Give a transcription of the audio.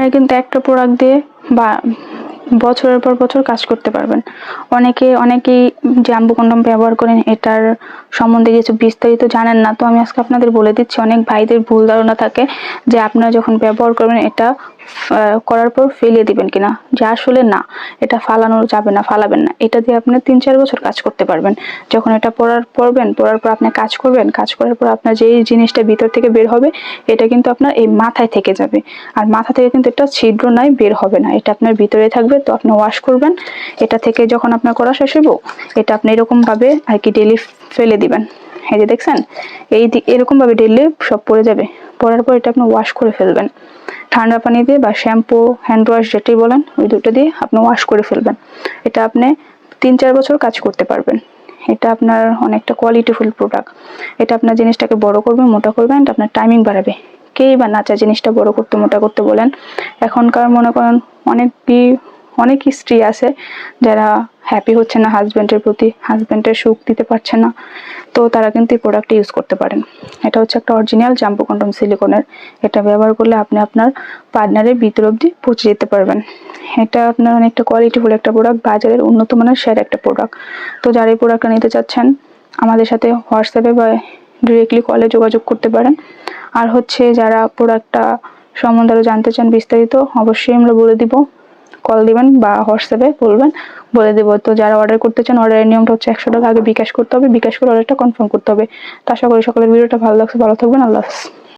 আপনারা কিন্তু একটা প্রোডাক্ট দিয়ে বা বছরের পর বছর কাজ করতে পারবেন। অনেকেই জাম্বো কন্ডম ব্যবহার করেন, এটার সম্বন্ধে কিছু বিস্তারিত জানেন না। তো আমি আজকে আপনাদের বলে দিচ্ছি। অনেক ভাইদের ভুল ধারণা থাকে যে আপনারা যখন ব্যবহার করবেন এটা করার পর ফেলিয়ে দিবেন কিনা, যে আসলে না, এটা ফালানো যাবে না, ফালাবেন না। এটা দিয়ে আপনি 3-4 বছর কাজ করতে পারবেন। যখন এটা পরার পর আপনি কাজ করবেন, কাজ করার পর আপনার যেই জিনিসটা ভিতর থেকে বের হবে এটা কিন্তু আপনার এই মাথায় থেকে যাবে। আর মাথা থেকে কিন্তু এটা ছিদ্র নাই, বের হবে না, এটা আপনার ভিতরে থাকবে। তো আপনি ওয়াশ করবেন, এটা থেকে যখন আপনার করা শেষ হইব এটা আপনি এরকম ভাবে আর কি ডেলি ফেলে দিবেন। এই যে দেখছেন, এরকম ভাবে ডেলি সব পড়ে যাবে। পড়ার পর এটা আপনি ওয়াশ করে ফেলবেন ঠান্ডা পানি দিয়ে, বা শ্যাম্পু, হ্যান্ড ওয়াশ যেটাই বলেন, ওই দুটো দিয়ে আপনি ওয়াশ করে ফেলবেন। এটা আপনি 3-4 বছর কাজ করতে পারবেন। এটা আপনার অনেকটা কোয়ালিটিফুল প্রোডাক্ট। এটা আপনার জিনিসটাকে বড় করবে, মোটা করবে, এন্ড আপনার টাইমিং বাড়াবে। কেই বা না চায় জিনিসটা বড় করতে, মোটা করতে বলেন। এখনকার মনে করেন অনেক স্ত্রী আছে যারা হ্যাপি হচ্ছে না হাজবেন্ডের প্রতি, হাজবেন্ডের সুখ দিতে পারছে না, তো তারা কিন্তু এই প্রোডাক্টটা ইউজ করতে পারেন। এটা হচ্ছে একটা অরিজিনাল জাম্বো কন্ডম সিলিকনের। এটা ব্যবহার করলে আপনি আপনার পার্টনারের ভিতর অব্দি পৌঁছে যেতে পারবেন। এটা আপনার অনেকটা কোয়ালিটিফুল একটা প্রোডাক্ট, বাজারের উন্নত মানের সেরা একটা প্রোডাক্ট। তো যারা এই প্রোডাক্টটা নিতে চাচ্ছেন আমাদের সাথে হোয়াটসঅ্যাপে বা ডিরেক্টলি কলে যোগাযোগ করতে পারেন। আর হচ্ছে যারা প্রোডাক্টটা সম্বন্ধে আরো জানতে চান বিস্তারিত, অবশ্যই আমরা বলে দিব। কল দিবেন বা হোয়াটসঅ্যাপে বলবেন, বলে দেবো। তো যারা অর্ডার করতে চান, অর্ডারের নিয়মটা হচ্ছে 100 টাকা আগে বিকাশ করতে হবে, বিকাশ করে অর্ডারটা কনফার্ম করতে হবে। তো আশা করি সকলের ভিডিওটা ভালো লাগছে। ভালো থাকবেন, আল্লাহ হাফেজ।